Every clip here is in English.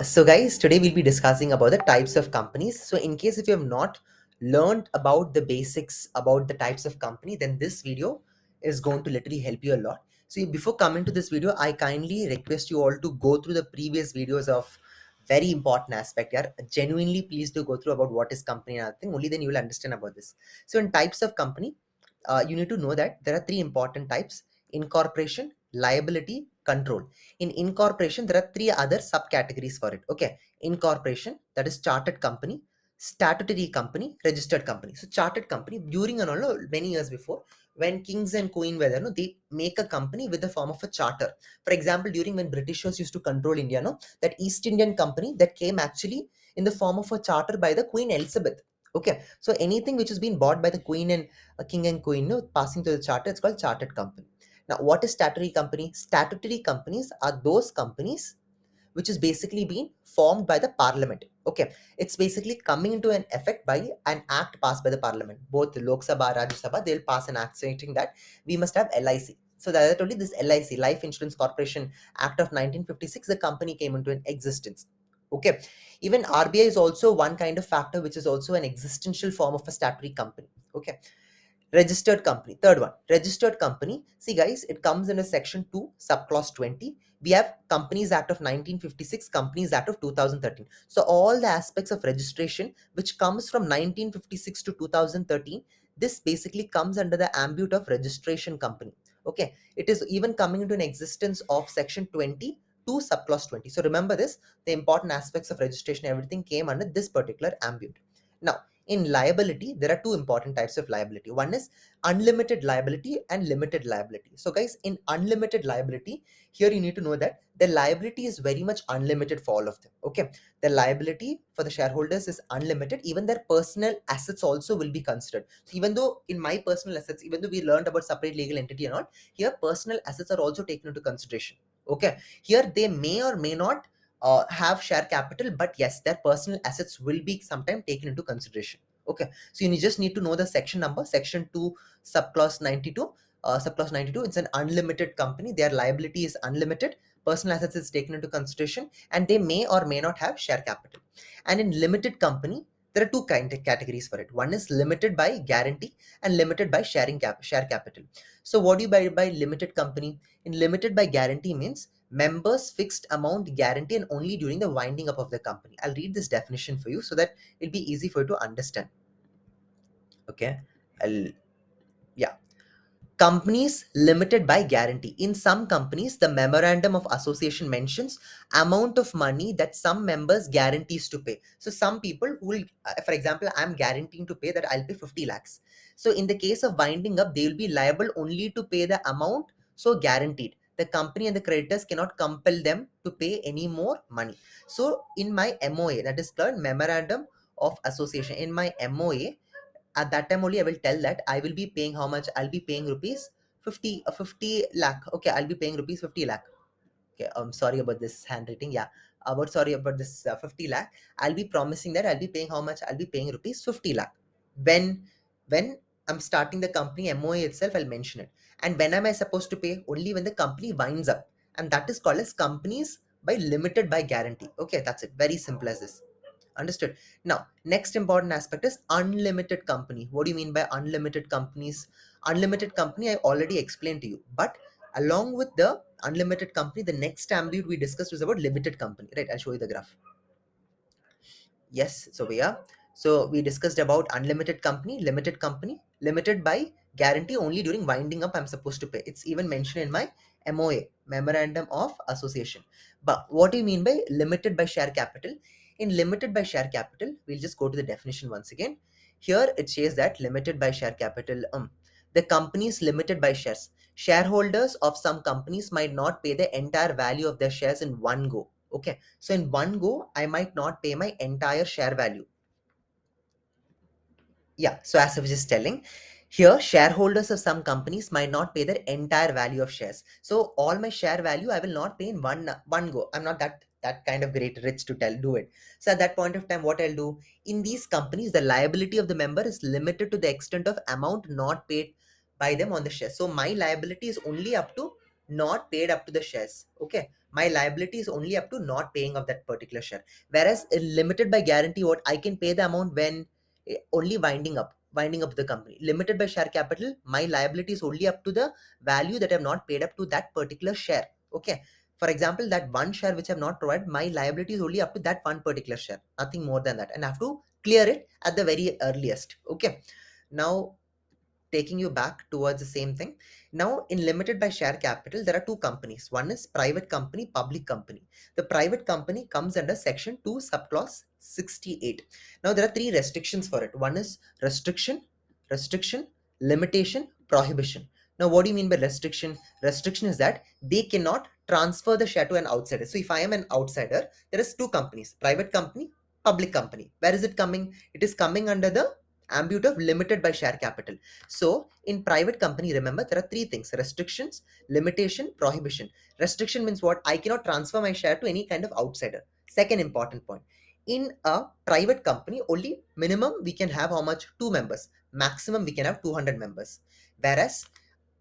So guys, today we'll be discussing about the types of companies. So in case if you have not learned about the basics about the types of company, then this video is going to literally help you a lot. So before coming to this video, I kindly request you all to go through the previous videos of very important aspect. Yeah, genuinely please do go through about what is company and other thing. Only then you will understand about this. So in types of company, you need to know that there are three important types: incorporation, liability, control. In incorporation, there are three other subcategories for it. Okay, incorporation, that is chartered company, statutory company, registered company. So chartered company, during and all many years before, when kings and queen were there, no, they make a company with the form of a charter. For example, during when Britishers used to control India, no, that East Indian company that came actually in the form of a charter by the Queen Elizabeth. Okay, so anything which has been bought by the queen and a king and queen, no, passing to the charter, it's called chartered company. Now, what is statutory company? Statutory companies are those companies which is basically being formed by the parliament. Okay, it's basically coming into an effect by an act passed by the parliament. Both the Lok Sabha, Rajya Sabha, they'll pass an act stating that we must have LIC. So that I told you, this LIC, Life Insurance Corporation Act of 1956, the company came into an existence. Okay, even RBI is also one kind of factor which is also an existential form of a statutory company. Okay, registered company, third one, registered company. See guys, it comes in a section 2 subclause 20. We have Companies Act of 1956, Companies Act of 2013. So all the aspects of registration which comes from 1956 to 2013, this basically comes under the ambit of registration company. Okay, it is even coming into an existence of section 20 to subclause 20. So remember this, the important aspects of registration, everything came under this particular ambit. Now, in liability, there are two important types of liability. One is unlimited liability and limited liability. So guys, in unlimited liability, here you need to know that the liability is very much unlimited for all of them. Okay, the liability for the shareholders is unlimited. Even their personal assets also will be considered. So even though in my personal assets, even though we learned about separate legal entity and all, here personal assets are also taken into consideration. Okay, here they may or may not have share capital, but yes, their personal assets will be sometime taken into consideration. Okay, so you just need to know the section number, section 2 subclause 92. Subclause 92, it's an unlimited company, their liability is unlimited, personal assets is taken into consideration, and they may or may not have share capital. And in limited company, there are two kind of categories for it. One is limited by guarantee and limited by share capital. So what do you by limited company? In limited by guarantee means members fixed amount guarantee and only during the winding up of the company. I'll read this definition for you so that it'll be easy for you to understand. Okay, I'll yeah. Companies limited by guarantee. In some companies, the memorandum of association mentions amount of money that some members guarantees to pay. So some people who will, for example, I'm guaranteeing to pay that I'll pay 50 lakhs. So in the case of winding up, they will be liable only to pay the amount so guaranteed. The company and the creditors cannot compel them to pay any more money. So in my MOA, that is called memorandum of association, in my MOA, at that time only I will tell that I will be paying how much. I'll be paying rupees 50 lakh. Okay, I'll be paying rupees 50 lakh. Okay, I'm sorry about this handwriting. Yeah, about sorry about this 50 lakh. I'll be promising that I'll be paying how much. I'll be paying rupees 50 lakh. When I'm starting the company MOA itself, I'll mention it. And when am I supposed to pay? Only when the company winds up, and that is called as companies by limited by guarantee. Okay, that's it. Very simple as this. Understood. Now, next important aspect is unlimited company. What do you mean by unlimited companies? Unlimited company, I already explained to you. But along with the unlimited company, the next ambit we discussed was about limited company. Right? I'll show you the graph. Yes, so we are. So we discussed about unlimited company, limited by guarantee only during winding up I'm supposed to pay. It's even mentioned in my MOA, Memorandum of Association. But what do you mean by limited by share capital? In limited by share capital, we'll just go to the definition once again. Here it says that limited by share capital, the company is limited by shares. Shareholders of some companies might not pay the entire value of their shares in one go. Okay, so in one go, I might not pay my entire share value. Yeah, so as I was just telling, here shareholders of some companies might not pay their entire value of shares. So all my share value I will not pay in one go. I'm not that kind of great rich to do it. So at that point of time, what I'll do, in these companies, the liability of the member is limited to the extent of amount not paid by them on the shares. So my liability is only up to not paid up to the shares. Okay, My liability is only up to not paying of that particular share. Whereas in limited by guarantee, what I can pay the amount when only winding up the company. Limited by share capital, my liability is only up to the value that I have not paid up to that particular share. Okay. For example, that one share which I have not provided, my liability is only up to that one particular share, nothing more than that, and I have to clear it at the very earliest. Okay. Now, taking you back towards the same thing. Now, in limited by share capital, there are two companies. One is private company, public company. The private company comes under section 2, subclause 68. Now, there are three restrictions for it. One is restriction, limitation, prohibition. Now, what do you mean by restriction? Restriction is that they cannot transfer the share to an outsider. So, if I am an outsider, there is two companies, private company, public company. Where is it coming? It is coming under the ambit of limited by share capital. So in private company, remember there are three things: restrictions, limitation, prohibition. Restriction means what? I cannot transfer my share to any kind of outsider. Second important point. In a private company, only minimum we can have how much? Two members. Maximum we can have 200 members. Whereas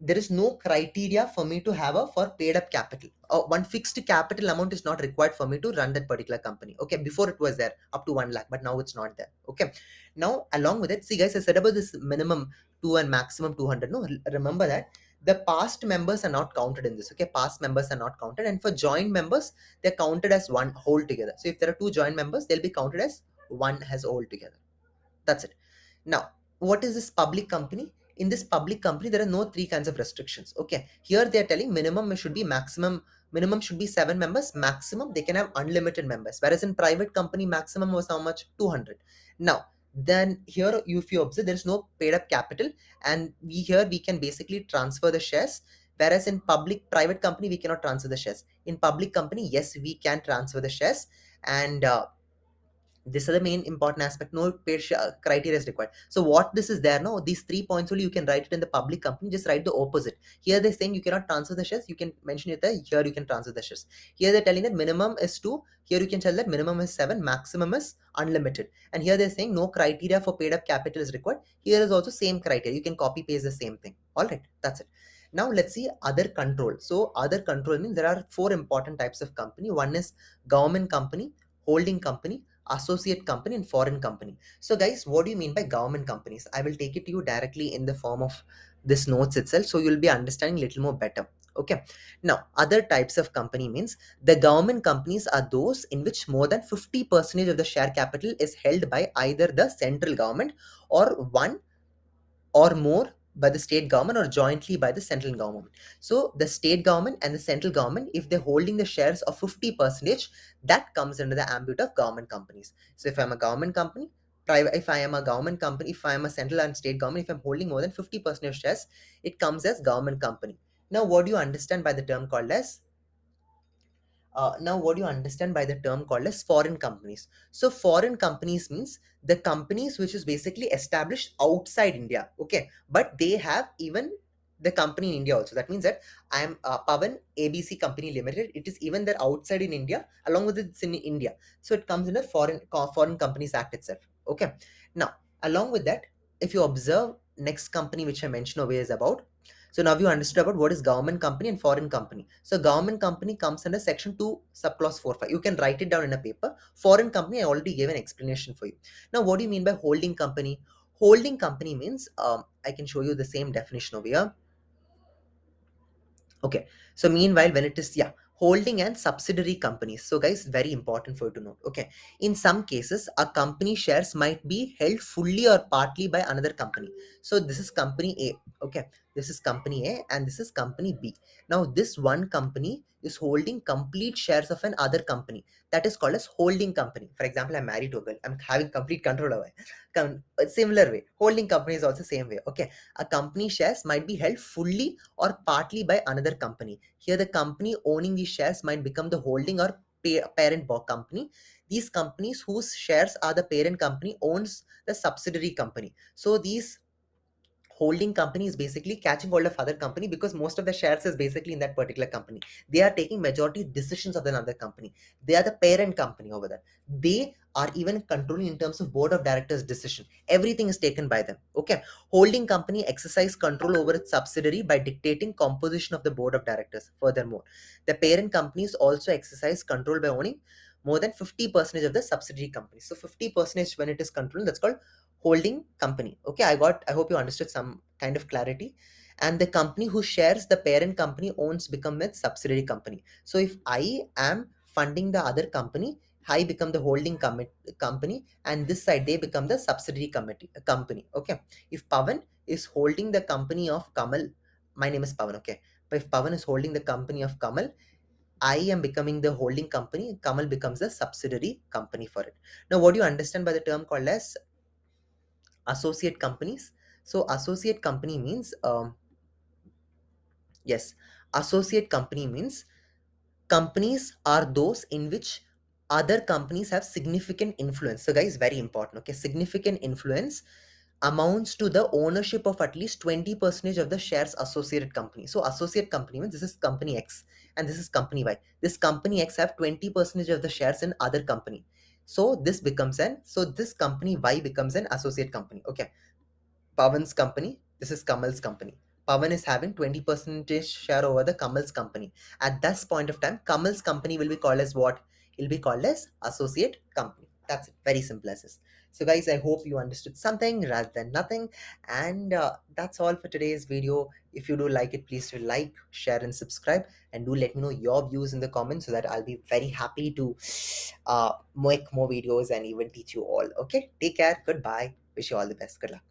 there is no criteria for me to have a for paid up capital. One fixed capital amount is not required for me to run that particular company. Okay, before it was there up to 1 lakh, but now it's not there. Okay, now along with it, see guys, I said about this minimum 2 and maximum 200. No, remember that the past members are not counted in this. Okay, past members are not counted, and for joint members, they're counted as one whole together. So if there are two joint members, they'll be counted as one as whole together. That's it. Now, what is this public company? In this public company, there are no three kinds of restrictions. Okay, here they are telling minimum should be maximum. Minimum should be 7 members. Maximum they can have unlimited members. Whereas in private company, maximum was how much? 200. Now, then here, if you observe, there is no paid up capital, and we can basically transfer the shares. Whereas in private company, we cannot transfer the shares. In public company, yes, we can transfer the shares, and this is the main important aspect. No criteria is required. So what this is there, no, these 3 points only you can write it in the public company. Just write the opposite. Here they're saying you cannot transfer the shares, you can mention it there. Here you can transfer the shares. Here they're telling that minimum is 2. Here you can tell that minimum is 7, maximum is unlimited. And here they're saying no criteria for paid up capital is required. Here is also same criteria, you can copy paste the same thing. All right, that's it. Now let's see other control. So other control means there are 4 important types of company. One is government company, holding company, associate company, and foreign company. So guys, what do you mean by government companies? I will take it to you directly in the form of this notes itself, so you'll be understanding a little more better. Okay, now other types of company means the government companies are those in which more than 50% of the share capital is held by either the central government or one or more by the state government or jointly by the central government. So the state government and the central government, if they're holding the shares of 50 percentage, that comes under the ambit of government companies. So if I'm a government company, private, if I am a government company, if I am a central and state government, if I'm holding more than 50% of shares, it comes as government company. Now, what do you understand by the term called as now what do you understand by the term called as foreign companies? So foreign companies means the companies which is basically established outside India. Okay, but they have even the company in India also. That means that I am Pawan ABC Company Limited. It is even there outside in India, along with it's in India. So it comes in the Foreign Companies Act itself. Okay, now along with that, if you observe next company which I mentioned over here is about. So now you understood about what is government company and foreign company. So government company comes under section 2, subclause 4.5. You can write it down in a paper. Foreign company, I already gave an explanation for you. Now, what do you mean by holding company? Holding company means, I can show you the same definition over here. Okay. So meanwhile, when it is, yeah, holding and subsidiary companies. So guys, very important for you to note. Okay. In some cases, a company shares might be held fully or partly by another company. So this is company A. Okay. This is company A and this is company B. Now this one company is holding complete shares of an other company. That is called as holding company. For example, I'm married to a girl. I'm having complete control over it. Similar way. Holding company is also same way. Okay. A company shares might be held fully or partly by another company. Here, the company owning these shares might become the holding or parent company. These companies whose shares are the parent company owns the subsidiary company. So these Holding company is basically catching hold of other company because most of the shares is basically in that particular company. They are taking majority decisions of another company. They are the parent company over there. They are even controlling in terms of board of directors decision. Everything is taken by them. Okay. Holding company exercise control over its subsidiary by dictating composition of the board of directors. Furthermore, the parent companies also exercise control by owning more than 50% of the subsidiary companies. So 50% when it is controlled, that's called holding company. Okay, I hope you understood some kind of clarity. And the company who shares the parent company owns become its subsidiary company. So if I am funding the other company, I become the holding company, and this side they become the subsidiary company. Okay. If Pawan is holding the company of Kamal, my name is Pawan. Okay. But if Pawan is holding the company of Kamal, I am becoming the holding company. Kamal becomes the subsidiary company for it. Now, what do you understand by the term called as associate companies? So, associate company means, yes, associate company means companies are those in which other companies have significant influence. So, guys, very important. Okay, significant influence amounts to the ownership of at least 20% of the shares associated company. So associate company means this is company X and this is company Y. This company X have 20% of the shares in other company. So this company Y becomes an associate company. Okay. Pawan's company, this is Kamal's company. Pawan is having 20% share over the Kamal's company. At this point of time, Kamal's company will be called as what? It will be called as associate company. That's it. Very simple as this. So guys, I hope you understood something rather than nothing. And that's all for today's video. If you do like it, please do like, share, and subscribe. And do let me know your views in the comments so that I'll be very happy to make more videos and even teach you all. Okay, take care. Goodbye. Wish you all the best. Good luck.